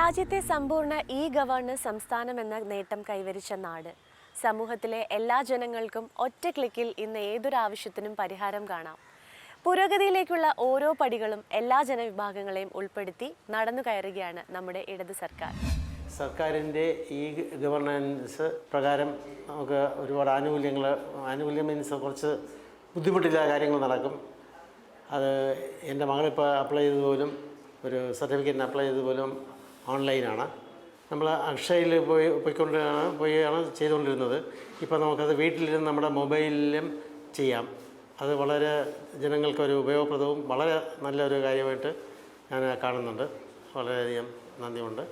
രാജ്യത്തെ സമ്പൂർണ്ണ ഗവേണൻസ് സംസ്ഥാനം എന്ന നേട്ടം കൈവരിച്ച നാട്. സമൂഹത്തിലെ എല്ലാ ജനങ്ങൾക്കും ഒറ്റ ക്ലിക്കിൽ ഇന്ന് ഏതൊരു ആവശ്യത്തിനും പരിഹാരം കാണാം. പുരോഗതിയിലേക്കുള്ള ഓരോ പടികളും എല്ലാ ജനവിഭാഗങ്ങളെയും ഉൾപ്പെടുത്തി നടന്നു കയറുകയാണ് നമ്മുടെ ഇടത് സർക്കാർ. സർക്കാരിൻ്റെ ഗവേണൻസ് പ്രകാരം നമുക്ക് ഒരുപാട് ആനുകൂല്യം മീൻസ് കുറച്ച് ബുദ്ധിമുട്ടില്ല കാര്യങ്ങൾ നടക്കും. അത് എൻ്റെ മകളിപ്പോൾ അപ്ലൈ ചെയ്തതുപോലും ഒരു സർട്ടിഫിക്കറ്റിന് അപ്ലൈ ചെയ്തതുപോലും ഓൺലൈനാണ്. നമ്മൾ അക്ഷയയിൽ പോയാണ് ചെയ്തുകൊണ്ടിരുന്നത്. ഇപ്പോൾ നമുക്കത് വീട്ടിലിരുന്ന് നമ്മുടെ മൊബൈലിലും ചെയ്യാം. അത് വളരെ ജനങ്ങൾക്കൊരു ഉപയോഗപ്രദവും വളരെ നല്ലൊരു കാര്യമായിട്ട് ഞാൻ കാണുന്നുണ്ട്. വളരെയധികം നന്ദിയുണ്ട്.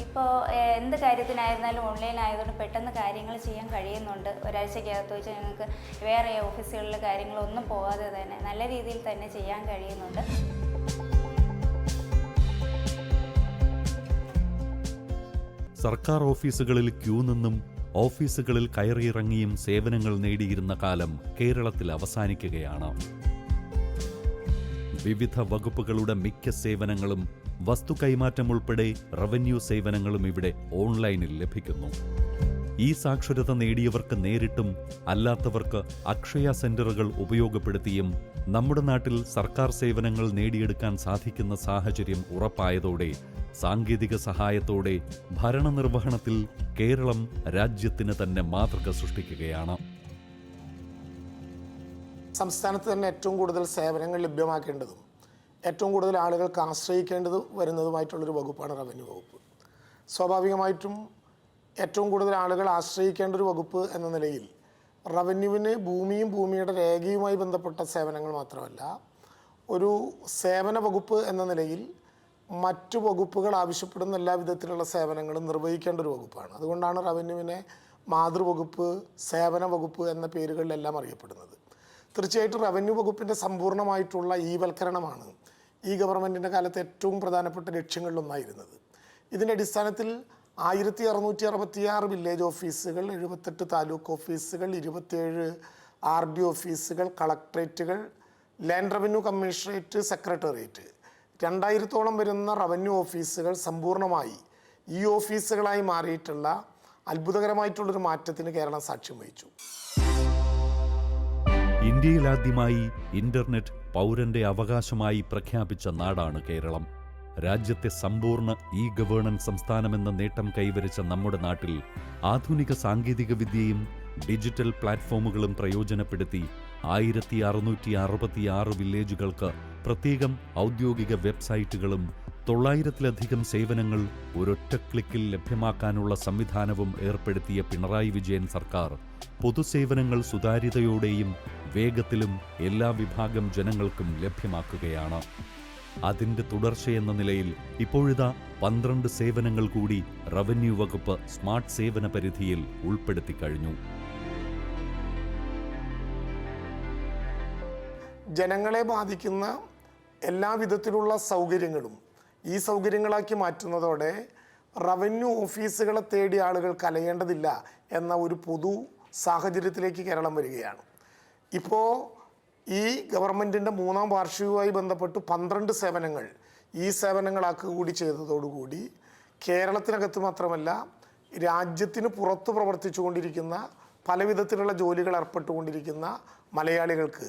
ഇപ്പോൾ എന്ത് കാര്യത്തിനായിരുന്നാലും ഓൺലൈൻ ആയതുകൊണ്ട് പെട്ടെന്ന് കാര്യങ്ങൾ ചെയ്യാൻ കഴിയുന്നുണ്ട്. ഒരാഴ്ചക്കകത്ത് വെച്ചാൽ ഞങ്ങൾക്ക് വേറെ ഓഫീസുകളിൽ കാര്യങ്ങളൊന്നും പോകാതെ തന്നെ നല്ല രീതിയിൽ തന്നെ ചെയ്യാൻ കഴിയുന്നുണ്ട്. സർക്കാർ ഓഫീസുകളിൽ ക്യൂ നിന്നും ഓഫീസുകളിൽ കയറിയിറങ്ങിയും സേവനങ്ങൾ നേടിയിരുന്ന കാലം കേരളത്തിൽ അവസാനിക്കുകയാണ്. വിവിധ വകുപ്പുകളുടെ മിക്ക സേവനങ്ങളും വസ്തു കൈമാറ്റം ഉൾപ്പെടെ റവന്യൂ സേവനങ്ങളും ഇവിടെ ഓൺലൈനിൽ ലഭിക്കുന്നു. ഈ സാക്ഷരത നേടിയവർക്ക് നേരിട്ടും അല്ലാത്തവർക്ക് അക്ഷയ സെന്ററുകൾ ഉപയോഗപ്പെടുത്തിയും നമ്മുടെ നാട്ടിൽ സർക്കാർ സേവനങ്ങൾ നേടിയെടുക്കാൻ സാധിക്കുന്ന സാഹചര്യം ഉറപ്പായതോടെ സാങ്കേതിക സഹായത്തോടെ ഭരണനിർവഹണത്തിൽ കേരളം രാജ്യത്തിന് തന്നെ മാതൃക സൃഷ്ടിക്കുകയാണ്. സംസ്ഥാനത്ത് തന്നെ ഏറ്റവും കൂടുതൽ സേവനങ്ങൾ ലഭ്യമാക്കേണ്ടതും ഏറ്റവും കൂടുതൽ ആളുകൾക്ക് ആശ്രയിക്കേണ്ടതും വരുന്നതുമായിട്ടുള്ളൊരു വകുപ്പാണ് റവന്യൂ വകുപ്പ്. സ്വാഭാവികമായിട്ടും ഏറ്റവും കൂടുതൽ ആളുകൾ ആശ്രയിക്കേണ്ട ഒരു വകുപ്പ് എന്ന നിലയിൽ റവന്യൂവിന് ഭൂമിയും ഭൂമിയുടെ രേഖയുമായി ബന്ധപ്പെട്ട സേവനങ്ങൾ മാത്രമല്ല, ഒരു സേവന വകുപ്പ് എന്ന നിലയിൽ മറ്റു വകുപ്പുകൾ ആവശ്യപ്പെടുന്ന എല്ലാ വിധത്തിലുള്ള സേവനങ്ങളും നിർവഹിക്കേണ്ട ഒരു വകുപ്പാണ്. അതുകൊണ്ടാണ് റവന്യൂവിനെ മാതൃവകുപ്പ്, സേവന വകുപ്പ് എന്ന പേരുകളിലെല്ലാം അറിയപ്പെടുന്നത്. തീർച്ചയായിട്ടും റവന്യൂ വകുപ്പിൻ്റെ സമ്പൂർണ്ണമായിട്ടുള്ള വൽക്കരണമാണ് ഈ ഗവൺമെൻറ്റിൻ്റെ കാലത്ത് ഏറ്റവും പ്രധാനപ്പെട്ട ലക്ഷ്യങ്ങളിലൊന്നായിരുന്നത്. ഇതിൻ്റെ അടിസ്ഥാനത്തിൽ 1666 വില്ലേജ് ഓഫീസുകൾ, 78 താലൂക്ക് ഓഫീസുകൾ, 27 RD ഓഫീസുകൾ, കളക്ട്രേറ്റുകൾ, ലാൻഡ് റവന്യൂ കമ്മീഷണറേറ്റ്, സെക്രട്ടേറിയറ്റ്, 2000ഓളം വരുന്ന റവന്യൂ ഓഫീസുകൾ സമ്പൂർണ്ണമായി ഓഫീസുകളായി മാറിയിട്ടുള്ള അത്ഭുതകരമായിട്ടുള്ളൊരു മാറ്റത്തിന് കേരളം സാക്ഷ്യം വഹിച്ചു. ഇന്ത്യയിലാദ്യമായി ഇന്റർനെറ്റ് പൗരന്റെ അവകാശമായി പ്രഖ്യാപിച്ച നാടാണ് കേരളം. രാജ്യത്തെ സമ്പൂർണ്ണ ഗവേണൻസ് സംസ്ഥാനമെന്ന നേട്ടം കൈവരിച്ച നമ്മുടെ നാട്ടിൽ ആധുനിക സാങ്കേതിക വിദ്യയും ഡിജിറ്റൽ പ്ലാറ്റ്ഫോമുകളും പ്രയോജനപ്പെടുത്തി 1666 വില്ലേജുകൾക്ക് പ്രത്യേകം ഔദ്യോഗിക വെബ്സൈറ്റുകളും 900-ലധികം സേവനങ്ങൾ ഒരൊറ്റ ക്ലിക്കിൽ ലഭ്യമാക്കാനുള്ള സംവിധാനവും ഏർപ്പെടുത്തിയ പിണറായി വിജയൻ സർക്കാർ പൊതുസേവനങ്ങൾ സുതാര്യതയോടെയും വേഗത്തിലും എല്ലാ വിഭാഗം ജനങ്ങൾക്കും ലഭ്യമാക്കുകയാണ്. അതിന്റെ തുടർച്ചയെന്ന നിലയിൽ ഇപ്പോഴിതാ 12 സേവനങ്ങൾ കൂടി റവന്യൂ വകുപ്പ് സ്മാർട്ട് സേവന പരിധിയിൽ ഉൾപ്പെടുത്തി കഴിഞ്ഞു. ജനങ്ങളെ ബാധിക്കുന്ന എല്ലാ വിധത്തിലുള്ള സൗകര്യങ്ങളും സൗകര്യങ്ങളാക്കി മാറ്റുന്നതോടെ റവന്യൂ ഓഫീസുകളെ തേടി ആളുകൾക്ക് അലയേണ്ടതില്ല എന്ന ഒരു പൊതു സാഹചര്യത്തിലേക്ക് കേരളം വരികയാണ്. ഇപ്പോൾ ഈ ഗവൺമെൻറ്റിൻ്റെ 3ാം വാർഷികവുമായി ബന്ധപ്പെട്ട് 12 സേവനങ്ങൾ സേവനങ്ങളാക്കുക കൂടി ചെയ്തതോടുകൂടി കേരളത്തിനകത്ത് മാത്രമല്ല രാജ്യത്തിന് പുറത്ത് പ്രവർത്തിച്ചുകൊണ്ടിരിക്കുന്ന പല വിധത്തിലുള്ള ജോലികൾ ഏർപ്പെട്ടുകൊണ്ടിരിക്കുന്ന മലയാളികൾക്ക്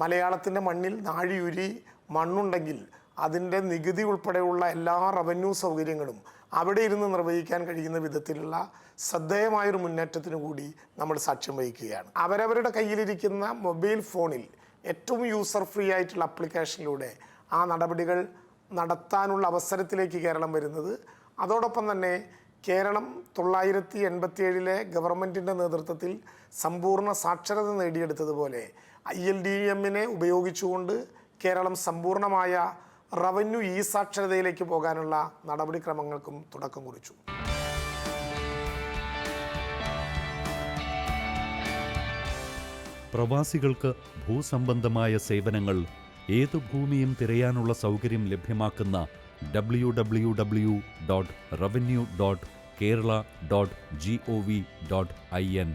മലയാളത്തിൻ്റെ മണ്ണിൽ നാഴിയുരി മണ്ണുണ്ടെങ്കിൽ അതിൻ്റെ നികുതി ഉൾപ്പെടെയുള്ള എല്ലാ റവന്യൂ സൗകര്യങ്ങളും അവിടെ ഇരുന്ന് നിർവഹിക്കാൻ കഴിയുന്ന വിധത്തിലുള്ള ശ്രദ്ധേയമായൊരു മുന്നേറ്റത്തിനു കൂടി നമ്മൾ സാക്ഷ്യം വഹിക്കുകയാണ്. അവരവരുടെ കയ്യിലിരിക്കുന്ന മൊബൈൽ ഫോണിൽ ഏറ്റവും യൂസർ ഫ്രീ ആയിട്ടുള്ള ആപ്ലിക്കേഷനിലൂടെ ആ നടപടികൾ നടത്താനുള്ള അവസരത്തിലേക്ക് കേരളം വരുന്നത്. അതോടൊപ്പം തന്നെ കേരളം 987 ഗവൺമെൻറ്റിൻ്റെ നേതൃത്വത്തിൽ സമ്പൂർണ്ണ സാക്ഷരത നേടിയെടുത്തതുപോലെ ILDM-നെ ഉപയോഗിച്ചുകൊണ്ട് കേരളം സമ്പൂർണ്ണമായ റവന്യൂ സാക്ഷരതയിലേക്ക് പോകാനുള്ള നടപടിക്രമങ്ങൾക്കും തുടക്കം കുറിച്ചു. പ്രവാസികൾക്ക് ഭൂസംബന്ധമായ സേവനങ്ങൾ ഏതു ഭൂമിയും തിരയാനുള്ള സൗകര്യം ലഭ്യമാക്കുന്ന www.revenue.kra kerala.gov.in,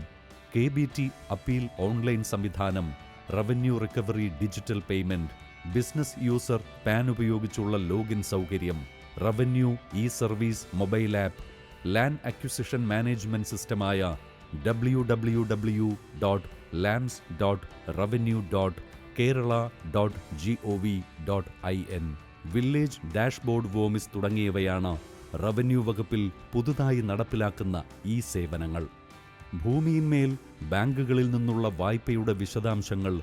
KBT appeal online സംവിധാനം, revenue recovery digital payment, business user PAN ഉപയോഗിച്ചുള്ള ലോഗിൻ സൗകര്യം, revenue e service mobile app, land acquisition management സിസ്റ്റമായ www.lands.revenue.kerala.gov.in, വില്ലേജ് ഡാഷ്ബോർഡ് വോമിസ് തുടങ്ങിയവയാണ് റവന്യൂ വകുപ്പിൽ പുതുതായി നടപ്പിലാക്കുന്ന ഈ സേവനങ്ങൾ. ഭൂമിയിന്മേൽ ബാങ്കുകളിൽ നിന്നുള്ള വായ്പയുടെ വിശദാംശങ്ങൾ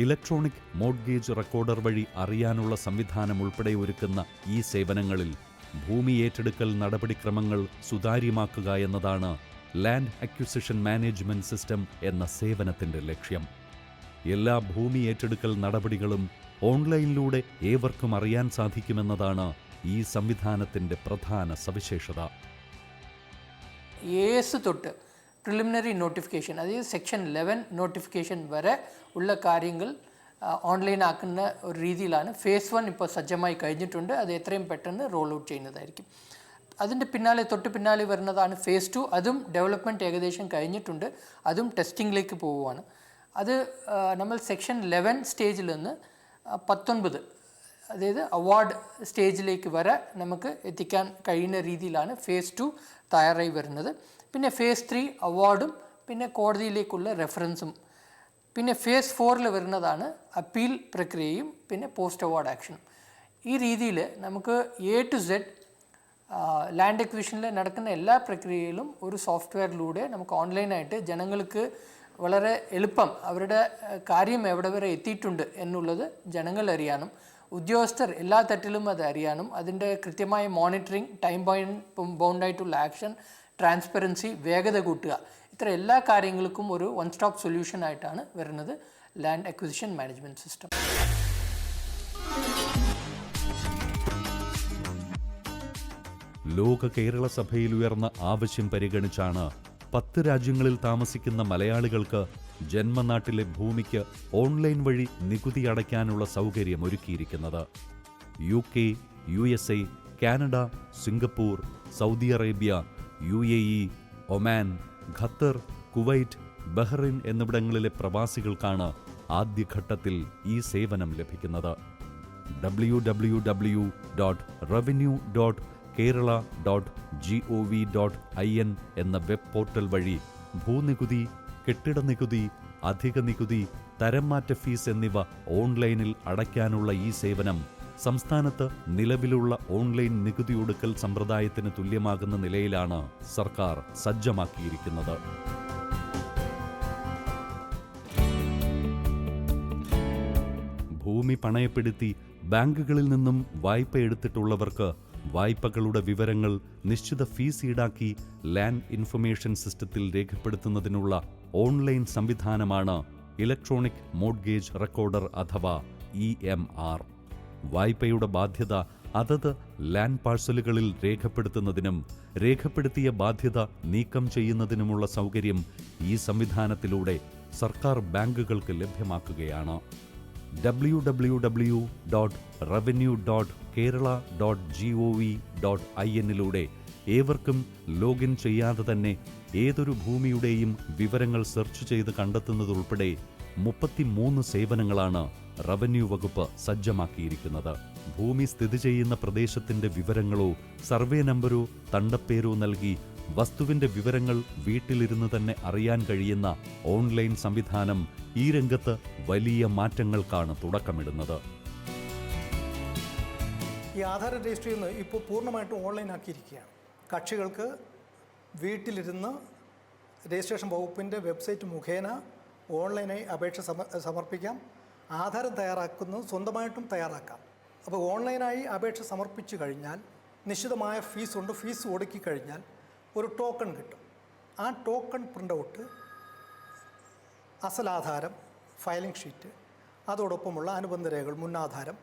ഇലക്ട്രോണിക് മോർട്ട്ഗേജ് റെക്കോർഡർ വഴി അറിയാനുള്ള സംവിധാനം ഉൾപ്പെടെ ഒരുക്കുന്ന ഈ സേവനങ്ങളിൽ ഭൂമി ഏറ്റെടുക്കൽ നടപടിക്രമങ്ങൾ സുതാര്യമാക്കുക എന്നതാണ് ലാൻഡ് അക്വിസിഷൻ മാനേജ്മെന്റ് സിസ്റ്റം എന്ന സേവനത്തിന്റെ ലക്ഷ്യം. എല്ലാ ഭൂമി ഏറ്റെടുക്കൽ നടപടികളും ഓൺലൈനിലൂടെ ഏവർക്കും അറിയാൻ സാധിക്കുമെന്നതാണ് ഈ സംവിധാനത്തിന്റെ പ്രധാന സവിശേഷത. AS തൊട്ട് പ്രിലിമിനറി നോട്ടിഫിക്കേഷൻ, അതായത് സെക്ഷൻ 11 നോട്ടിഫിക്കേഷൻ വരെ ഉള്ള കാര്യങ്ങൾ ഓൺലൈൻ ആക്കുന്ന ഒരു രീതിയിലാണ് ഫേസ് 1 ഇപ്പോൾ സജ്ജമായി കഴിഞ്ഞിട്ടുണ്ട്. അത് എത്രയും പെട്ടെന്ന് റോൾ ഔട്ട് ചെയ്യുന്നതായിരിക്കും. അതിൻ്റെ തൊട്ട് പിന്നാലെ വരുന്നതാണ് ഫേസ് 2. അതും ഡെവലപ്മെൻറ്റ് ഏകദേശം കഴിഞ്ഞിട്ടുണ്ട്. അതും ടെസ്റ്റിങ്ങിലേക്ക് പോവുകയാണ്. അത് നമ്മൾ സെക്ഷൻ 11 സ്റ്റേജിൽ നിന്ന് 19, അതായത് അവാർഡ് സ്റ്റേജിലേക്ക് വരെ നമുക്ക് എത്തിക്കാൻ കഴിയുന്ന രീതിയിലാണ് ഫേസ് 2 തയ്യാറായി വരുന്നത്. പിന്നെ ഫേസ് 3 അവാർഡും പിന്നെ കോടതിയിലേക്കുള്ള റെഫറൻസും. പിന്നെ ഫേസ് 4 വരുന്നതാണ് അപ്പീൽ പ്രക്രിയയും പിന്നെ പോസ്റ്റ് അവാർഡ് ആക്ഷനും. ഈ രീതിയിൽ നമുക്ക് A to Z ലാൻഡ് അക്വിസിഷനിൽ നടക്കുന്ന എല്ലാ പ്രക്രിയയിലും ഒരു സോഫ്റ്റ്വെയറിലൂടെ നമുക്ക് ഓൺലൈനായിട്ട് ജനങ്ങൾക്ക് വളരെ എളുപ്പം അവരുടെ കാര്യം എവിടെ വരെ എത്തിയിട്ടുണ്ട് എന്നുള്ളത് ജനങ്ങൾ അറിയാനും ഉദ്യോഗസ്ഥർ എല്ലാ തട്ടിലും അത് അറിയാനും അതിൻ്റെ കൃത്യമായ മോണിറ്ററിങ്, ടൈം ബൗണ്ടായിട്ടുള്ള ആക്ഷൻ, ട്രാൻസ്പെറൻസി, വേഗത കൂട്ടുക, ഇത്ര എല്ലാ കാര്യങ്ങൾക്കും ഒരു വൺ സ്റ്റോപ്പ് സൊല്യൂഷൻ ആയിട്ടാണ് വരുന്നത് ലാൻഡ് അക്വിസിഷൻ മാനേജ്മെൻറ്റ് സിസ്റ്റം. ലോക കേരള സഭയിൽ ഉയർന്ന ആവശ്യം പരിഗണിച്ചാണ് 10 രാജ്യങ്ങളിൽ താമസിക്കുന്ന മലയാളികൾക്ക് ജന്മനാട്ടിലെ ഭൂമിക്ക് ഓൺലൈൻ വഴി നികുതി അടയ്ക്കാനുള്ള സൗകര്യം ഒരുക്കിയിരിക്കുന്നത്. UK, USA, Canada, Singapore, Saudi Arabia, UAE, Oman, Qatar, Kuwait, Bahrain എന്നിവിടങ്ങളിലെ പ്രവാസികൾക്കാണ് ആദ്യഘട്ടത്തിൽ ഈ സേവനം ലഭിക്കുന്നത്. www.revenue.kerala.gov.in എന്ന വെബ് പോർട്ടൽ വഴി ഭൂനികുതി, കെട്ടിട നികുതി, അധിക നികുതി, തരംമാറ്റ ഫീസ് എന്നിവ ഓൺലൈനിൽ അടയ്ക്കാനുള്ള ഈ സേവനം സംസ്ഥാനത്ത് നിലവിലുള്ള ഓൺലൈൻ നികുതി ഒടുക്കൽ സമ്പ്രദായത്തിന് തുല്യമാകുന്ന നിലയിലാണ് സർക്കാർ സജ്ജമാക്കിയിരിക്കുന്നത്. ഭൂമി പണയപ്പെടുത്തി ബാങ്കുകളിൽ നിന്നും വായ്പ എടുത്തിട്ടുള്ളവർക്ക് വായ്പകളുടെ വിവരങ്ങൾ നിശ്ചിത ഫീസ് ഈടാക്കി ലാൻഡ് ഇൻഫർമേഷൻ സിസ്റ്റത്തിൽ രേഖപ്പെടുത്തുന്നതിനുള്ള ഓൺലൈൻ സംവിധാനമാണ് ഇലക്ട്രോണിക് മോർട്ട്ഗേജ് റെക്കോർഡർ അഥവാ EMR. വായ്പയുടെ ബാധ്യത അതത് ലാൻഡ് പാഴ്സലുകളിൽ രേഖപ്പെടുത്തുന്നതിനും രേഖപ്പെടുത്തിയ ബാധ്യത നീക്കം ചെയ്യുന്നതിനുമുള്ള സൗകര്യം ഈ സംവിധാനത്തിലൂടെ സർക്കാർ ബാങ്കുകൾക്ക് ലഭ്യമാക്കുകയാണ്. www.revenue.kerala.gov.in ഏവർക്കും ലോഗിൻ ചെയ്യാതെ തന്നെ ഏതൊരു ഭൂമിയുടെയും വിവരങ്ങൾ സെർച്ച് ചെയ്ത് കണ്ടെത്തുന്നതുൾപ്പെടെ 33 സേവനങ്ങളാണ് റവന്യൂ വകുപ്പ് സജ്ജമാക്കിയിരിക്കുന്നത്. ഭൂമി സ്ഥിതി ചെയ്യുന്ന പ്രദേശത്തിന്റെ വിവരങ്ങളോ സർവേ നമ്പരോ തണ്ടപ്പേരോ നൽകി വസ്തുവിന്റെ വിവരങ്ങൾ വീട്ടിലിരുന്ന് തന്നെ അറിയാൻ കഴിയുന്ന ഓൺലൈൻ സംവിധാനം ഈ രംഗത്ത് വലിയ മാറ്റങ്ങൾക്കാണ് തുടക്കമിടുന്നത്. ഈ ആധാർ രജിസ്റ്റർ ചെയ്യുന്നത് ഇപ്പോൾ പൂർണ്ണമായിട്ടും ഓൺലൈൻ ആക്കിയിരിക്കുകയാണ്. കക്ഷികൾക്ക് വീട്ടിലിരുന്ന് രജിസ്ട്രേഷൻ വകുപ്പിൻ്റെ വെബ്സൈറ്റ് മുഖേന ഓൺലൈനായി അപേക്ഷ സമർപ്പിക്കാം. ആധാരം തയ്യാറാക്കുന്നത് സ്വന്തമായിട്ടും തയ്യാറാക്കാം. അപ്പോൾ ഓൺലൈനായി അപേക്ഷ സമർപ്പിച്ചു കഴിഞ്ഞാൽ നിശ്ചിതമായ ഫീസുണ്ട്. ഫീസ് ഒടുക്കി കഴിഞ്ഞാൽ ഒരു ടോക്കൺ കിട്ടും. ആ ടോക്കൺ പ്രിൻ്റ് ഔട്ട്, അസലാധാരം, ഫയലിംഗ് ഷീറ്റ്, അതോടൊപ്പമുള്ള അനുബന്ധ രേഖകൾ, മുന്നാധാരം,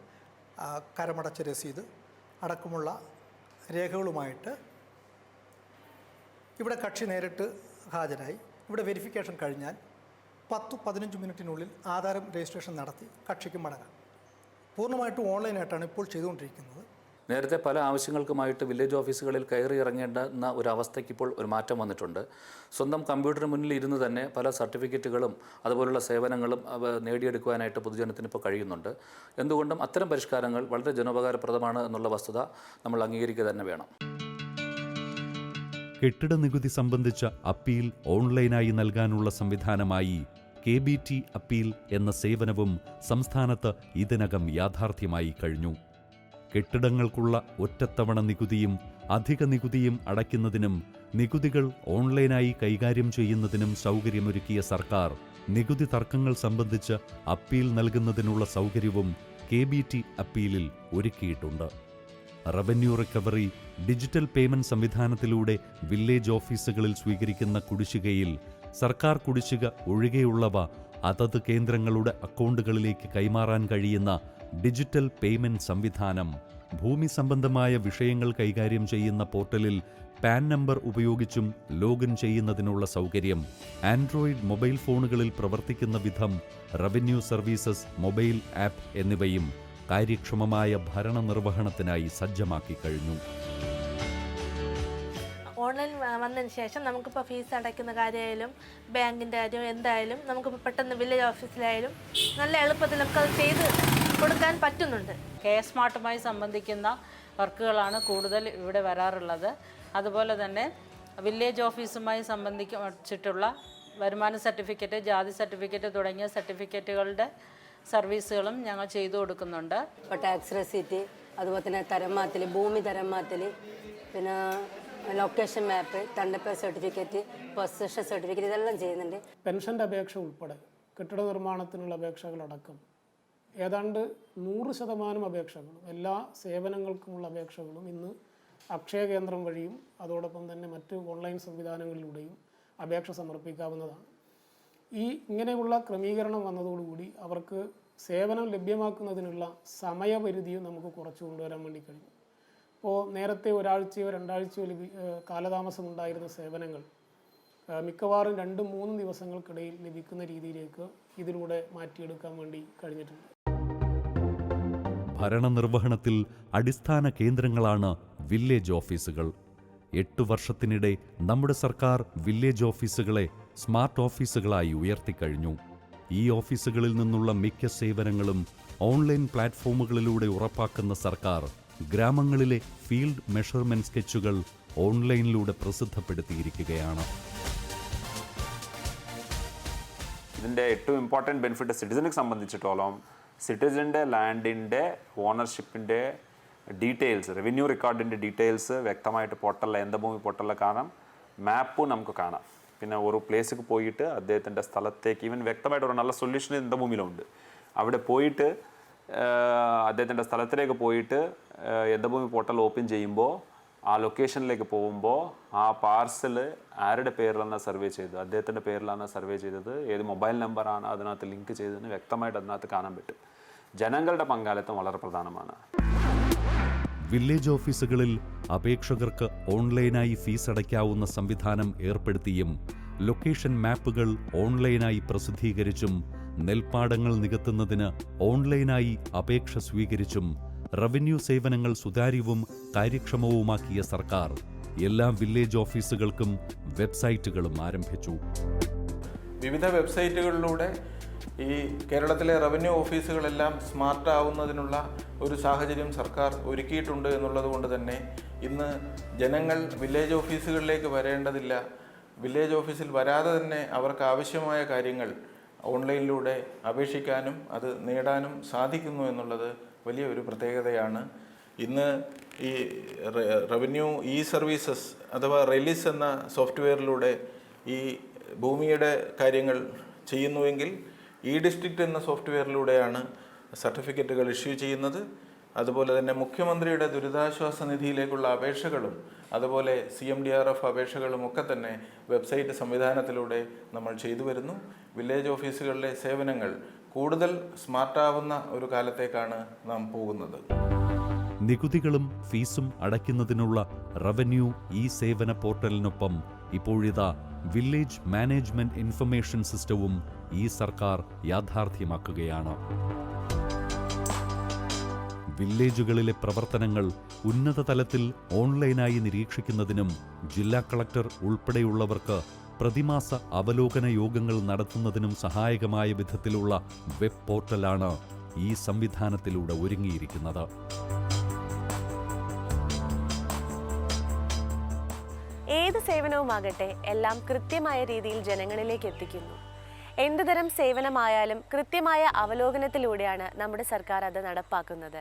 കരമടച്ച രസീത് അടക്കമുള്ള രേഖകളുമായിട്ട് ഇവിടെ കക്ഷി നേരിട്ട് ഹാജരായി ഇവിടെ വെരിഫിക്കേഷൻ കഴിഞ്ഞാൽ 10-15 മിനിറ്റിനുള്ളിൽ ആധാരം രജിസ്ട്രേഷൻ നടത്തി കക്ഷിക്ക് മടങ്ങാം. പൂർണ്ണമായിട്ടും ഓൺലൈനായിട്ടാണ് ഇപ്പോൾ ചെയ്തുകൊണ്ടിരിക്കുന്നത്. നേരത്തെ പല ആവശ്യങ്ങൾക്കുമായിട്ട് വില്ലേജ് ഓഫീസുകളിൽ കയറി ഇറങ്ങേണ്ടുന്ന ഒരു അവസ്ഥയ്ക്ക് ഇപ്പോൾ ഒരു മാറ്റം വന്നിട്ടുണ്ട്. സ്വന്തം കമ്പ്യൂട്ടറിന് മുന്നിൽ ഇരുന്ന് തന്നെ പല സർട്ടിഫിക്കറ്റുകളും അതുപോലുള്ള സേവനങ്ങളും നേടിയെടുക്കുവാനായിട്ട് പൊതുജനത്തിന് ഇപ്പോൾ കഴിയുന്നുണ്ട്. എന്തുകൊണ്ടും അത്തരം പരിഷ്കാരങ്ങൾ വളരെ ജനോപകാരപ്രദമാണ് എന്നുള്ള വസ്തുത നമ്മൾ അംഗീകരിക്കുക തന്നെ വേണം. കെട്ടിട നികുതി സംബന്ധിച്ച അപ്പീൽ ഓൺലൈനായി നൽകാനുള്ള സംവിധാനമായി KBT അപ്പീൽ എന്ന സേവനവും സംസ്ഥാനത്ത് ഇതിനകം യാഥാർത്ഥ്യമായി കഴിഞ്ഞു. കെട്ടിടങ്ങൾക്കുള്ള ഒറ്റത്തവണ നികുതിയും അധിക നികുതിയും അടയ്ക്കുന്നതിനും നികുതികൾ ഓൺലൈനായി കൈകാര്യം ചെയ്യുന്നതിനും സൗകര്യമൊരുക്കിയ സർക്കാർ നികുതി തർക്കങ്ങൾ സംബന്ധിച്ച് അപ്പീൽ നൽകുന്നതിനുള്ള സൗകര്യവും KBT അപ്പീലിൽ ഒരുക്കിയിട്ടുണ്ട്. റവന്യൂ റിക്കവറി ഡിജിറ്റൽ പേയ്മെന്റ് സംവിധാനത്തിലൂടെ വില്ലേജ് ഓഫീസുകളിൽ സ്വീകരിക്കുന്ന കുടിശ്ശികയിൽ സർക്കാർ കുടിശ്ശിക ഒഴികെയുള്ളവ അതത് കേന്ദ്രങ്ങളുടെ അക്കൗണ്ടുകളിലേക്ക് കൈമാറാൻ കഴിയുന്ന ഡിജിറ്റൽ പേയ്മെന്റ് സംവിധാനം, ഭൂമി സംബന്ധമായ വിഷയങ്ങൾ കൈകാര്യം ചെയ്യുന്ന പോർട്ടലിൽ പാൻ നമ്പർ ഉപയോഗിച്ചും ലോഗിൻ ചെയ്യുന്നതിനുള്ള സൗകര്യം, ആൻഡ്രോയിഡ് മൊബൈൽ ഫോണുകളിൽ പ്രവർത്തിക്കുന്ന വിധം റവന്യൂ സർവീസസ് മൊബൈൽ ആപ്പ് എന്നിവയും കാര്യക്ഷമമായ ഭരണനിർവഹണത്തിനായി സജ്ജമാക്കി കഴിഞ്ഞു. ഓൺലൈൻ വന്നതിന് ശേഷം നമുക്കിപ്പോൾ ഫീസ് അടയ്ക്കുന്ന കാര്യമായാലും ബാങ്കിൻ്റെ കാര്യം എന്തായാലും നമുക്കിപ്പോൾ പെട്ടെന്ന് വില്ലേജ് ഓഫീസിലായാലും നല്ല എളുപ്പത്തിൽ നമുക്കത് ചെയ്ത് കൊടുക്കാൻ പറ്റുന്നുണ്ട്. സ്മാർട്ടുമായി സംബന്ധിക്കുന്ന വർക്കുകളാണ് കൂടുതൽ ഇവിടെ വരാറുള്ളത്. അതുപോലെ തന്നെ വില്ലേജ് ഓഫീസുമായി സംബന്ധിച്ചിട്ടുള്ള വരുമാന സർട്ടിഫിക്കറ്റ്, ജാതി സർട്ടിഫിക്കറ്റ് തുടങ്ങിയ സർട്ടിഫിക്കറ്റുകളുടെ സർവീസുകളും ഞങ്ങൾ ചെയ്തു കൊടുക്കുന്നുണ്ട്. ഇപ്പോൾ ടാക്സ് റെസീറ്റ്, അതുപോലെ തന്നെ തരംമാറ്റൽ, ഭൂമി തരംമാറ്റൽ, പിന്നെ ലൊക്കേഷൻ മാപ്പ്, തണ്ടപ്പേർ സർട്ടിഫിക്കറ്റ്, പൊസഷൻ സർട്ടിഫിക്കറ്റ് ഇതെല്ലാം ചെയ്യുന്നുണ്ട്. പെൻഷൻ്റെ അപേക്ഷ ഉൾപ്പെടെ കെട്ടിട നിർമ്മാണത്തിനുള്ള അപേക്ഷകളടക്കം ഏതാണ്ട് 100% അപേക്ഷകളും എല്ലാ സേവനങ്ങൾക്കുമുള്ള അപേക്ഷകളും ഇന്ന് അക്ഷയ കേന്ദ്രം വഴിയും അതോടൊപ്പം തന്നെ മറ്റ് ഓൺലൈൻ സംവിധാനങ്ങളിലൂടെയും അപേക്ഷ സമർപ്പിക്കാവുന്നതാണ്. ഇങ്ങനെയുള്ള ക്രമീകരണം വന്നതോടുകൂടി അവർക്ക് സേവനം ലഭ്യമാക്കുന്നതിനുള്ള സമയപരിധിയും നമുക്ക് കുറച്ചു കൊണ്ടുവരാൻ വേണ്ടി കഴിയും. ഇപ്പോൾ നേരത്തെ ഒരാഴ്ചയോ 2 ആഴ്ചയോ കാലതാമസം ഉണ്ടായിരുന്ന സേവനങ്ങൾ മിക്കവാറും 2-3 ദിവസങ്ങൾക്കിടയിൽ ലഭിക്കുന്ന രീതിയിലേക്ക് ഇതിലൂടെ മാറ്റിയെടുക്കാൻ വേണ്ടി കഴിഞ്ഞിട്ടുണ്ട്. ഭരണനിർവഹണത്തിൽ അടിസ്ഥാന കേന്ദ്രങ്ങളാണ് വില്ലേജ് ഓഫീസുകൾ. 8 വർഷത്തിനിടെ നമ്മുടെ സർക്കാർ വില്ലേജ് ഓഫീസുകളെ സ്മാർട്ട് ഓഫീസുകളായി ഉയർത്തിക്കഴിഞ്ഞു. ഈ ഓഫീസുകളിൽ നിന്നുള്ള മിക്ക സേവനങ്ങളും ഓൺലൈൻ പ്ലാറ്റ്ഫോമുകളിലൂടെ ഉറപ്പാക്കുന്ന സർക്കാർ ഗ്രാമങ്ങളിലെ ഫീൽഡ് മെഷർമെന്റ് സ്കെച്ചുകൾ ഓൺലൈനിലൂടെ പ്രസിദ്ധപ്പെടുത്തിയിരിക്കുകയാണ്. ഇതിൻ്റെ ഏറ്റവും ഇമ്പോർട്ടൻറ്റ് ബെനിഫിറ്റ് സിറ്റിസനെ സംബന്ധിച്ചിടത്തോളം സിറ്റിസൻ്റെ ലാൻഡിൻ്റെ ഓണർഷിപ്പിൻ്റെ ഡീറ്റെയിൽസ്, റവന്യൂ റെക്കോർഡിൻ്റെ ഡീറ്റെയിൽസ് വ്യക്തമായിട്ട് പോർട്ടലിൽ, എന്തഭൂമി പോർട്ടലിൽ കാണാം. മാപ്പും നമുക്ക് കാണാം. പിന്നെ ഒരു പ്ലേസിലേക്ക് പോയിട്ട് അദ്ദേഹത്തിൻ്റെ സ്ഥലത്തേക്ക് ഈവൻ വ്യക്തമായിട്ട് ഒരു നല്ല സൊല്യൂഷൻ എന്തഭൂമിയിലുണ്ട്. അവിടെ പോയിട്ട് അദ്ദേഹത്തിൻ്റെ സ്ഥലത്തിലേക്ക് പോയിട്ട് എന്തഭൂമി പോർട്ടൽ ഓപ്പൺ ചെയ്യുമ്പോൾ ആ ലൊക്കേഷനിലേക്ക് പോകുമ്പോൾ ആ പാർസൽ ആരുടെ പേരിലാണ് സർവേ ചെയ്തത്, അദ്ദേഹത്തിൻ്റെ പേരിലാണ് സർവേ ചെയ്തത്, ഏത് മൊബൈൽ നമ്പറാണ് അതിനകത്ത് ലിങ്ക് ചെയ്തതെന്ന് വ്യക്തമായിട്ട് അതിനകത്ത് കാണാൻ പറ്റും. ജനങ്ങളുടെ പങ്കാളിത്തം വളരെ പ്രധാനമാണ്. വില്ലേജ് ഓഫീസുകളിൽ അപേക്ഷകർക്ക് ഓൺലൈനായി ഫീസ് അടയ്ക്കാവുന്ന സംവിധാനം ഏർപ്പെടുത്തിയും ലൊക്കേഷൻ മാപ്പുകൾ ഓൺലൈനായി പ്രസിദ്ധീകരിച്ചും നെൽപ്പാടങ്ങൾ നികത്തുന്നതിന് ഓൺലൈനായി അപേക്ഷ സ്വീകരിച്ചും റവന്യൂ സേവനങ്ങൾ സുതാര്യവും കാര്യക്ഷമവുമാക്കിയ സർക്കാർ എല്ലാ വില്ലേജ് ഓഫീസുകൾക്കും വെബ്സൈറ്റുകളും ആരംഭിച്ചു. വിവിധ വെബ്സൈറ്റുകളിലൂടെ ഈ കേരളത്തിലെ റവന്യൂ ഓഫീസുകളെല്ലാം സ്മാർട്ട് ആവുന്നതിനുള്ള ഒരു സാഹചര്യം സർക്കാർ ഒരുക്കിയിട്ടുണ്ട് എന്നുള്ളത് കൊണ്ട് തന്നെ ഇന്ന് ജനങ്ങൾ വില്ലേജ് ഓഫീസുകളിലേക്ക് വരേണ്ടതില്ല. വില്ലേജ് ഓഫീസിൽ വരാതെ തന്നെ അവർക്ക് ആവശ്യമായ കാര്യങ്ങൾ ഓൺലൈനിലൂടെ അപേക്ഷിക്കാനും അത് നേടാനും സാധിക്കുന്നു എന്നുള്ളത് വലിയ ഒരു പ്രത്യേകതയാണ്. ഇന്ന് ഈ റവന്യൂ സർവീസസ് അഥവാ റെലിസ് എന്ന സോഫ്റ്റ്വെയറിലൂടെ ഈ ഭൂമിയുടെ കാര്യങ്ങൾ ചെയ്യുന്നുവെങ്കിൽ ഡിസ്ട്രിക്റ്റ് എന്ന സോഫ്റ്റ്വെയറിലൂടെയാണ് സർട്ടിഫിക്കറ്റുകൾ ഇഷ്യൂ ചെയ്യുന്നത്. അതുപോലെ തന്നെ മുഖ്യമന്ത്രിയുടെ ദുരിതാശ്വാസ നിധിയിലേക്കുള്ള അപേക്ഷകളും അതുപോലെ CMDRF അപേക്ഷകളും ഒക്കെ തന്നെ വെബ്സൈറ്റ് സംവിധാനത്തിലൂടെ നമ്മൾ ചെയ്തു വരുന്നു. വില്ലേജ് ഓഫീസുകളിലെ സേവനങ്ങൾ കൂടുതൽ സ്മാർട്ടാവുന്ന ഒരു കാലത്തേക്കാണ് നാം പോകുന്നത്. നികുതികളും ഫീസും അടയ്ക്കുന്നതിനുള്ള റവന്യൂ സേവന പോർട്ടലിനൊപ്പം ഇപ്പോഴിതാ വില്ലേജ് മാനേജ്മെന്റ് ഇൻഫർമേഷൻ സിസ്റ്റവും ഈ സർക്കാർ യാഥാർത്ഥ്യമാക്കുകയാണ്. വില്ലേജുകളിലെ പ്രവർത്തനങ്ങൾ ഉന്നത തലത്തിൽ ഓൺലൈനായി നിരീക്ഷിക്കുന്നതിനും ജില്ലാ കളക്ടർ ഉൾപ്പെടെയുള്ളവർക്ക് പ്രതിമാസ അവലോകന യോഗങ്ങൾ നടത്തുന്നതിനും സഹായകമായ വിധത്തിലുള്ള വെബ് പോർട്ടലാണ് ഈ സംവിധാനത്തിലൂടെ ഒരുങ്ങിയിരിക്കുന്നത്. ഏത് സേവനവുമാകട്ടെ എല്ലാം കൃത്യമായ രീതിയിൽ ജനങ്ങളിലേക്ക് എത്തിക്കുന്നു. എന്തുതരം സേവനമായാലും കൃത്യമായ അവലോകനത്തിലൂടെയാണ് നമ്മുടെ സർക്കാർ അത് നടപ്പാക്കുന്നത്.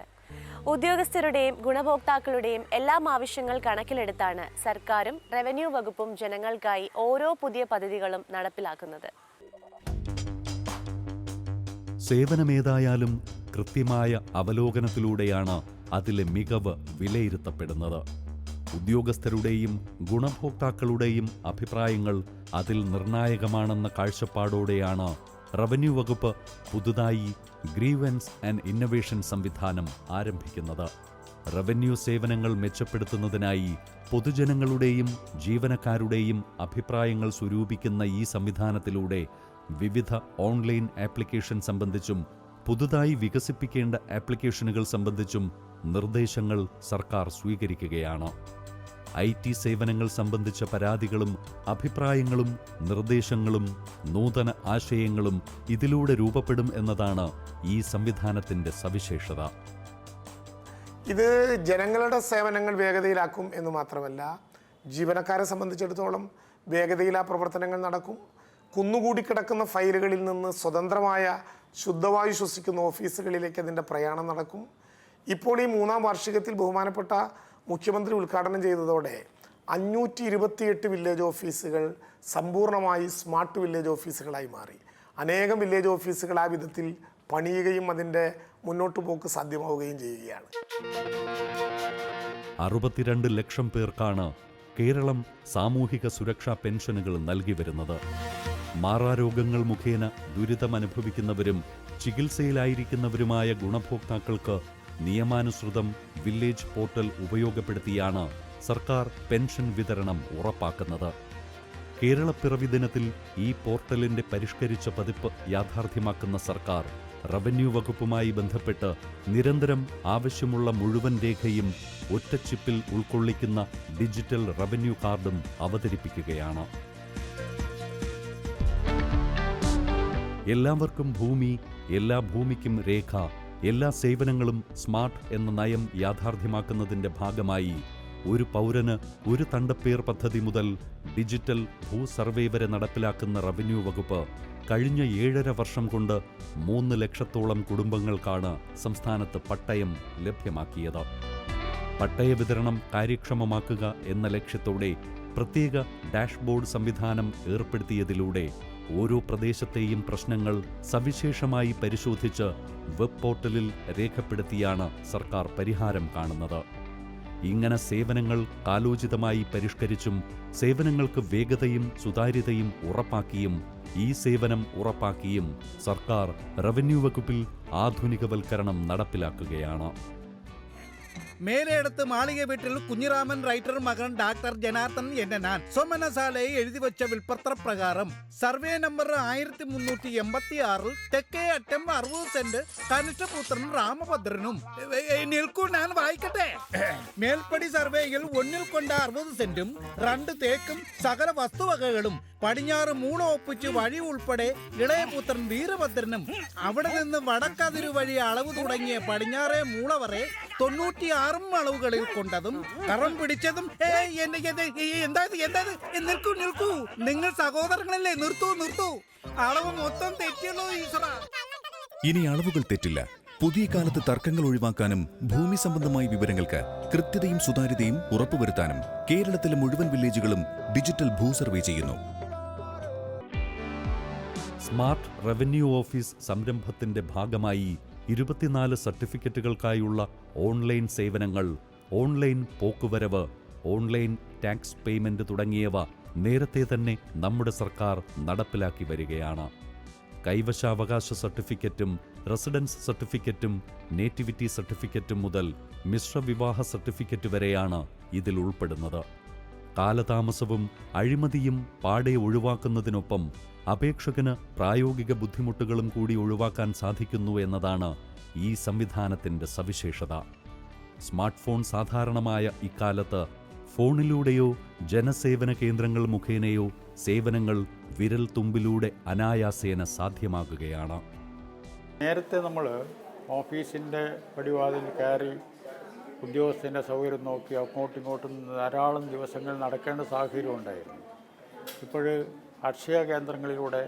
ഉദ്യോഗസ്ഥരുടെയും ഗുണഭോക്താക്കളുടെയും എല്ലാം ആവശ്യങ്ങൾ കണക്കിലെടുത്താണ് സർക്കാരും റവന്യൂ വകുപ്പും ജനങ്ങൾക്കായി ഓരോ പുതിയ പദ്ധതികളും നടപ്പിലാക്കുന്നത്. സേവനമേതായാലും കൃത്യമായ അവലോകനത്തിലൂടെയാണ് അതിലെ മികവ് വിലയിരുത്തപ്പെടുന്നത്. ഉദ്യോഗസ്ഥരുടെയും ഗുണഭോക്താക്കളുടെയും അഭിപ്രായങ്ങൾ അതിൽ നിർണായകമാണെന്ന കാഴ്ചപ്പാടോടെയാണ് റവന്യൂ വകുപ്പ് പുതുതായി ഗ്രീവൻസ് ആൻഡ് ഇന്നൊവേഷൻ സംവിധാനം ആരംഭിക്കുന്നത്. റവന്യൂ സേവനങ്ങൾ മെച്ചപ്പെടുത്തുന്നതിനായി പൊതുജനങ്ങളുടെയും ജീവനക്കാരുടെയും അഭിപ്രായങ്ങൾ സ്വരൂപിക്കുന്ന ഈ സംവിധാനത്തിലൂടെ വിവിധ ഓൺലൈൻ ആപ്ലിക്കേഷൻ സംബന്ധിച്ചും പുതുതായി വികസിപ്പിക്കേണ്ട ആപ്ലിക്കേഷനുകൾ സംബന്ധിച്ചും നിർദ്ദേശങ്ങൾ സർക്കാർ സ്വീകരിക്കുകയാണ്. IT സേവനങ്ങൾ സംബന്ധിച്ച പരാതികളും അഭിപ്രായങ്ങളും നിർദ്ദേശങ്ങളും നൂതന ആശയങ്ങളും ഇതിലൂടെ രൂപപ്പെടും എന്നതാണ് ഈ സംവിധാനത്തിൻ്റെ സവിശേഷത. ഇത് ജനങ്ങളുടെ സേവനങ്ങൾ വേഗതയിലാക്കും എന്ന് മാത്രമല്ല, ജീവനക്കാരെ സംബന്ധിച്ചിടത്തോളം വേഗതയിൽ ആ പ്രവർത്തനങ്ങൾ നടക്കും. കുന്നുകൂടി കിടക്കുന്ന ഫയലുകളിൽ നിന്ന് സ്വതന്ത്രമായ ശുദ്ധവായു ശ്വസിക്കുന്ന ഓഫീസുകളിലേക്ക് അതിൻ്റെ പ്രയാണം നടക്കും. ഇപ്പോൾ ഈ 3ാം വാർഷികത്തിൽ ബഹുമാനപ്പെട്ട മുഖ്യമന്ത്രി ഉദ്ഘാടനം ചെയ്തതോടെ 528 വില്ലേജ് ഓഫീസുകൾ സമ്പൂർണ്ണമായി സ്മാർട്ട് വില്ലേജ് ഓഫീസുകളായി മാറി. അനേകം വില്ലേജ് ഓഫീസുകൾ ആ വിധത്തിൽ പണിയുകയും അതിൻ്റെ മുന്നോട്ട് പോക്ക് സാധ്യമാവുകയും ചെയ്യുകയാണ്. 62 ലക്ഷം പേർക്കാണ് കേരളം സാമൂഹിക സുരക്ഷാ പെൻഷനുകൾ നൽകി വരുന്നത്. മാറാരോഗങ്ങൾ മുഖേന ദുരിതമനുഭവിക്കുന്നവരും ചികിത്സയിലായിരിക്കുന്നവരുമായ ഗുണഭോക്താക്കൾക്ക് നിയമാനുസൃതം വില്ലേജ് പോർട്ടൽ ഉപയോഗപ്പെടുത്തിയാണ് സർക്കാർ പെൻഷൻ വിതരണം ഉറപ്പാക്കുന്നത്. കേരളപ്പിറവി ദിനത്തിൽ ഈ പോർട്ടലിന്റെ പരിഷ്കരിച്ച പതിപ്പ് യാഥാർത്ഥ്യമാക്കുന്ന സർക്കാർ റവന്യൂ വകുപ്പുമായി ബന്ധപ്പെട്ട് നിരന്തരം ആവശ്യമുള്ള മുഴുവൻ രേഖയും ഒറ്റ ചിപ്പിൽ ഉൾക്കൊള്ളിക്കുന്ന ഡിജിറ്റൽ റവന്യൂ കാർഡും അവതരിപ്പിക്കുകയാണ്. എല്ലാവർക്കും ഭൂമി, എല്ലാ ഭൂമിക്കും രേഖ, എല്ലാ സേവനങ്ങളും സ്മാർട്ട് എന്ന നയം യാഥാർത്ഥ്യമാക്കുന്നതിന്റെ ഭാഗമായി ഒരു പൗരന് ഒരു തണ്ടപ്പേർ പദ്ധതി മുതൽ ഡിജിറ്റൽ ഭൂസർവേ വരെ നടപ്പിലാക്കുന്ന റവന്യൂ വകുപ്പ് കഴിഞ്ഞ 7.5 വർഷം കൊണ്ട് 3 ലക്ഷത്തോളം കുടുംബങ്ങൾക്കാണ് സംസ്ഥാനത്ത് പട്ടയം ലഭ്യമാക്കിയത്. പട്ടയ വിതരണം കാര്യക്ഷമമാക്കുക എന്ന ലക്ഷ്യത്തോടെ പ്രത്യേക ഡാഷ്ബോർഡ് സംവിധാനം ഏർപ്പെടുത്തിയതിലൂടെ ഓരോ പ്രദേശത്തെയും പ്രശ്നങ്ങൾ സവിശേഷമായി പരിശോധിച്ച് വെബ് പോർട്ടലിൽ രേഖപ്പെടുത്തിയാണ് സർക്കാർ പരിഹാരം കാണുന്നത്. ഇങ്ങനെ സേവനങ്ങൾ കാലോചിതമായി പരിഷ്കരിച്ചും സേവനങ്ങൾക്ക് വേഗതയും സുതാര്യതയും ഉറപ്പാക്കിയും ഈ സേവനം ഉറപ്പാക്കിയും സർക്കാർ റവന്യൂ വകുപ്പിൽ ആധുനികവൽക്കരണം നടപ്പിലാക്കുകയാണ്. മേലെടുത്ത് മാളിക വീട്ടിൽ കുഞ്ഞിരാമൻ റൈറ്റർ മകൻ ഡാക്ടർ ജനാർദ്ദൻ എന്ന ഞാൻ സോമനശാലയെ എഴുതി വെച്ച വിൽപ്പത്ര പ്രകാരം സർവേ നമ്പർ 1386 തെക്കേ അറ്റം 60 സെന്റ് കനിഷ്ഠപുത്രനും രാമഭദ്രനും നിൽക്കൂ, ഞാൻ വായിക്കട്ടെ. മേൽപ്പടി സർവേയിൽ 1 കൊണ്ട 60 സെന്റും 2 തേക്കും സകല വസ്തുവകകളും പടിഞ്ഞാറ് മൂള ഒപ്പിച്ച് വഴി ഉൾപ്പെടെ ഇളയപുത്രൻ വീരഭദ്രനും അവിടെ നിന്ന് വടക്കതിരു വഴി അളവ് തുടങ്ങിയ പടിഞ്ഞാറേ മൂള വരെ 96 അളവുകളിൽ കൊണ്ടതും കറം പിടിച്ചതും. നിൽക്കൂ, നിങ്ങൾ സഹോദരങ്ങളല്ലേ, നിർത്തൂ. അളവ് മൊത്തം തെറ്റിയല്ലോ ഈശ്വര. ഇനി അളവുകൾ തെറ്റില്ല. പുതിയ കാലത്ത് തർക്കങ്ങൾ ഒഴിവാക്കാനും ഭൂമി സംബന്ധമായ വിവരങ്ങൾക്ക് കൃത്യതയും സുതാര്യതയും ഉറപ്പുവരുത്താനും കേരളത്തിലെ മുഴുവൻ വില്ലേജുകളും ഡിജിറ്റൽ ഭൂസർവേ ചെയ്യുന്നു. സ്മാർട്ട് റവന്യൂ ഓഫീസ് സംരംഭത്തിന്റെ ഭാഗമായി 24 സർട്ടിഫിക്കറ്റുകൾക്കായുള്ള ഓൺലൈൻ സേവനങ്ങൾ, ഓൺലൈൻ പോക്കുവരവ്, ഓൺലൈൻ ടാക്സ് പേയ്മെന്റ് തുടങ്ങിയവ നേരത്തെ തന്നെ നമ്മുടെ സർക്കാർ നടപ്പിലാക്കി വരികയാണ്. കൈവശാവകാശ സർട്ടിഫിക്കറ്റും റെസിഡൻസ് സർട്ടിഫിക്കറ്റും നേറ്റിവിറ്റി സർട്ടിഫിക്കറ്റും മുതൽ മിശ്രവിവാഹ സർട്ടിഫിക്കറ്റ് വരെയാണ് ഇതിൽ ഉൾപ്പെടുന്നത്. കാലതാമസവും അഴിമതിയും പാടെ ഒഴിവാക്കുന്നതിനൊപ്പം അപേക്ഷകന് പ്രായോഗിക ബുദ്ധിമുട്ടുകളും കൂടി ഒഴിവാക്കാൻ സാധിക്കുന്നു എന്നതാണ് ഈ സംവിധാനത്തിൻ്റെ സവിശേഷത. സ്മാർട്ട് ഫോൺ സാധാരണമായ ഇക്കാലത്ത് ഫോണിലൂടെയോ ജനസേവന കേന്ദ്രങ്ങൾ മുഖേനയോ സേവനങ്ങൾ വിരൽ തുമ്പിലൂടെ അനായാസേന സാധ്യമാകുകയാണ്. നേരത്തെ നമ്മൾ ഓഫീസിൻ്റെ പടിവാതിൽ കയറി ഉദ്യോഗസ്ഥൻ്റെ സൗകര്യം നോക്കി അങ്ങോട്ടും ഇങ്ങോട്ടും ധാരാളം ദിവസങ്ങൾ നടക്കേണ്ട സാഹചര്യം ഉണ്ടായിരുന്നു. ഇപ്പോൾ അക്ഷയ കേന്ദ്രങ്ങളിലൂടെ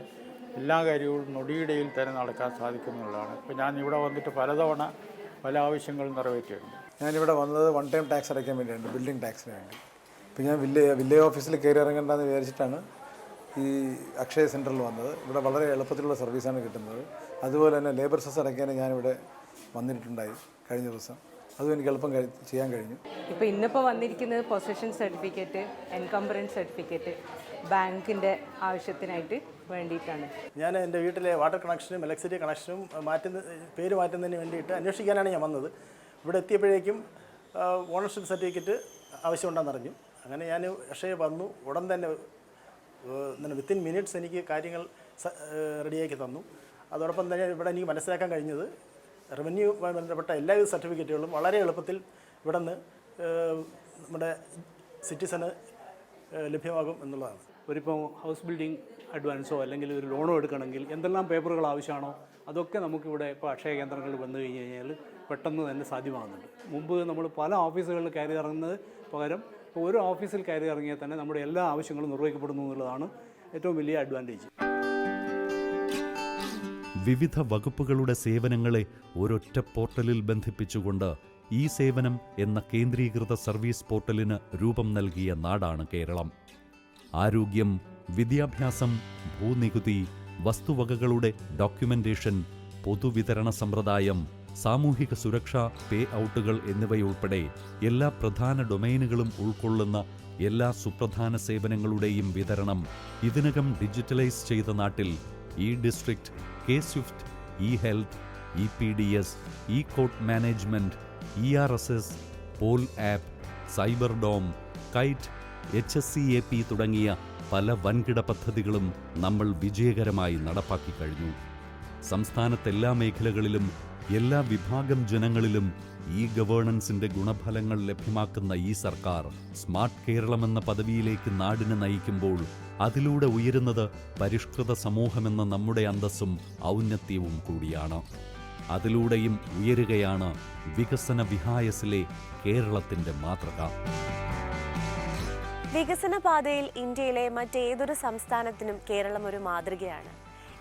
എല്ലാ കാര്യവും നൊടിയിടയിൽ തന്നെ നടക്കാൻ സാധിക്കുന്നുള്ളതാണ്. ഇപ്പോൾ ഞാൻ ഇവിടെ വന്നിട്ട് പലതവണ പല ആവശ്യങ്ങളും നിറവേറ്റിയിട്ടുണ്ട്. ഞാനിവിടെ വന്നത് വൺ ടൈം ടാക്സ് അടയ്ക്കാൻ വേണ്ടിയാണ്, ബിൽഡിംഗ് ടാക്സിന് വേണ്ടി. ഇപ്പോൾ ഞാൻ വില്ലേജ് ഓഫീസിൽ കയറി ഇറങ്ങേണ്ടെന്ന് വിചാരിച്ചിട്ടാണ് ഈ അക്ഷയ സെൻറ്ററിൽ വന്നത്. ഇവിടെ വളരെ എളുപ്പത്തിലുള്ള സർവീസാണ് കിട്ടുന്നത്. അതുപോലെ തന്നെ ലേബർ സെസ് അടയ്ക്കാൻ ഞാനിവിടെ വന്നിട്ടുണ്ടായി കഴിഞ്ഞ ദിവസം. അതും എനിക്ക് എളുപ്പം ചെയ്യാൻ കഴിഞ്ഞു. ഇപ്പോൾ ഇന്നിപ്പോൾ വന്നിരിക്കുന്നത് പൊസഷൻ സർട്ടിഫിക്കറ്റ്, എൻകംബറൻസ് സർട്ടിഫിക്കറ്റ്, ബാങ്കിൻ്റെ ആവശ്യത്തിനായിട്ട് വേണ്ടിയിട്ടാണ്. ഞാൻ എൻ്റെ വീട്ടിലെ വാട്ടർ കണക്ഷനും ഇലക്ട്രിസിറ്റി കണക്ഷനും പേര് മാറ്റുന്നതിന് വേണ്ടിയിട്ട് അന്വേഷിക്കാനാണ് ഞാൻ വന്നത്. ഇവിടെ എത്തിയപ്പോഴേക്കും ഓണർഷിപ്പ് സർട്ടിഫിക്കറ്റ് ആവശ്യമുണ്ടെന്ന് അറിഞ്ഞു. അങ്ങനെ ഞാൻ അക്ഷയ വന്നു. ഉടൻ തന്നെ വിത്തിൻ മിനിറ്റ്സ് എനിക്ക് കാര്യങ്ങൾ റെഡിയാക്കി തന്നു. അതോടൊപ്പം തന്നെ ഇവിടെ എനിക്ക് മനസ്സിലാക്കാൻ കഴിഞ്ഞത് റവന്യൂവുമായി ബന്ധപ്പെട്ട എല്ലാവിധ സർട്ടിഫിക്കറ്റുകളും വളരെ എളുപ്പത്തിൽ ഇവിടെ നിന്ന് നമ്മുടെ സിറ്റിസന് ലഭ്യമാകും എന്നുള്ളതാണ്. ഒരിപ്പോൾ ഹൗസ് ബിൽഡിംഗ് അഡ്വാൻസോ അല്ലെങ്കിൽ ഒരു ലോണോ എടുക്കണമെങ്കിൽ എന്തെല്ലാം പേപ്പറുകൾ ആവശ്യമാണോ അതൊക്കെ നമുക്കിവിടെ ഇപ്പോൾ അക്ഷയ കേന്ദ്രങ്ങളിൽ വന്നു കഴിഞ്ഞ് കഴിഞ്ഞാൽ പെട്ടെന്ന് തന്നെ സാധ്യമാകുന്നുണ്ട്. മുമ്പ് നമ്മൾ പല ഓഫീസുകളിൽ കയറി ഇറങ്ങുന്നത് പകരം ഇപ്പോൾ ഒരു ഓഫീസിൽ കയറി ഇറങ്ങിയാൽ തന്നെ നമ്മുടെ എല്ലാ ആവശ്യങ്ങളും നിർവഹിക്കപ്പെടുന്നു എന്നുള്ളതാണ് ഏറ്റവും വലിയ അഡ്വാൻറ്റേജ്. വിവിധ വകുപ്പുകളുടെ സേവനങ്ങളെ ഒരൊറ്റ പോർട്ടലിൽ ബന്ധിപ്പിച്ചുകൊണ്ട് ഈ സേവനം എന്ന കേന്ദ്രീകൃത സർവീസ് പോർട്ടലിന് രൂപം നൽകിയ നാടാണ് കേരളം. ആരോഗ്യം, വിദ്യാഭ്യാസം, ഭൂനികുതി, വസ്തുവകകളുടെ ഡോക്യുമെന്റേഷൻ, പൊതുവിതരണ സമ്പ്രദായം, സാമൂഹിക സുരക്ഷ, പേ ഔട്ടുകൾ എന്നിവയുൾപ്പെടെ എല്ലാ പ്രധാന ഡൊമൈനുകളും ഉൾക്കൊള്ളുന്ന എല്ലാ സുപ്രധാന സേവനങ്ങളുടെയും വിതരണം ഇതിനകം ഡിജിറ്റലൈസ് ചെയ്ത നാട്ടിൽ e district, K swift, e health, e PDS, e court management, ERSS, pol app, cyber dome, kite, HSCAP തുടങ്ങിയ പല വൻകിട പദ്ധതികളും നമ്മൾ വിജയകരമായി നടപ്പാക്കി കഴിഞ്ഞു. സംസ്ഥാനത്തെല്ലാ മേഖലകളിലും എല്ലാ വിഭാഗം ജനങ്ങളിലും ഈ ഗവേണൻസിന്റെ ഗുണഫലങ്ങൾ ലഭ്യമാക്കുന്ന ഈ സർക്കാർ സ്മാർട്ട് കേരളമെന്ന പദവിയിലേക്ക് നാടിനെ നയിക്കുമ്പോൾ അതിലൂടെ ഉയരുന്നത് പരിഷ്കൃത സമൂഹമെന്ന നമ്മുടെ അന്തസ്സും ഔന്നത്യവും കൂടിയാണ്. അതിലൂടെയും ഉയരുകയാണ് വികസന വിഹായസിലെ കേരളത്തിന്റെ മാതൃക. വികസന പാതയിൽ ഇന്ത്യയിലെ മറ്റേതൊരു സംസ്ഥാനത്തിനും കേരളം ഒരു മാതൃകയാണ്.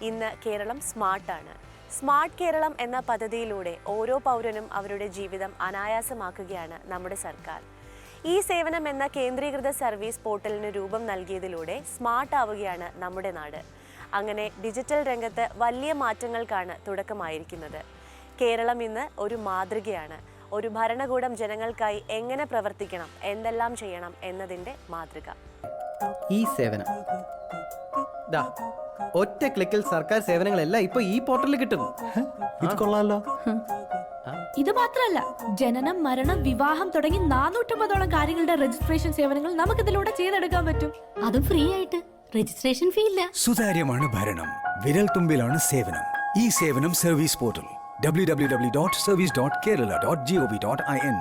ഇന്ന് കേരളം സ്മാർട്ടാണ്. സ്മാർട്ട് കേരളം എന്ന പദ്ധതിയിലൂടെ ഓരോ പൗരനും അവരുടെ ജീവിതം അനായാസമാക്കുകയാണ് നമ്മുടെ സർക്കാർ. ഈ സേവനം എന്ന കേന്ദ്രീകൃത സർവീസ് പോർട്ടലിന് രൂപം നൽകിയതിലൂടെ സ്മാർട്ട് ആവുകയാണ് നമ്മുടെ നാട്. അങ്ങനെ ഡിജിറ്റൽ രംഗത്ത് വലിയ മാറ്റങ്ങൾക്കാണ് തുടക്കമായിരിക്കുന്നത്. കേരളം ഇന്ന് ഒരു മാതൃകയാണ്. ഒരു ഭരണകൂടം ജനങ്ങൾക്കായി എങ്ങനെ പ്രവർത്തിക്കണം, എന്തെല്ലാം ചെയ്യണം എന്നതിൻ്റെ മാതൃക. ഈ സേവനം ഒറ്റ ക്ലിക്കിൽ സർക്കാർ സേവനങ്ങളെല്ലാം ഇപ്പൊ ഈ പോർട്ടലിൽ കിട്ടും. ഇത് കൊള്ളാമല്ലോ. ഇത് മാത്രമല്ല, ജനനം, മരണം, വിവാഹം തുടങ്ങി 450ഓളം കാര്യങ്ങളുടെ രജിസ്ട്രേഷൻ സേവനങ്ങൾ നമുക്കിതിലൂടെ ചെയ്തെടുക്കാൻ പറ്റും. അതും ഫ്രീ ആയിട്ട്. രജിസ്ട്രേഷൻ ഫീ ഇല്ല. സുതാര്യമാണ് ഭരണം, വിരൽ തുമ്പിലാണ് സേവനം. ഈ സേവനം സർവീസ് പോർട്ടൽ www.service.kerala.gov.in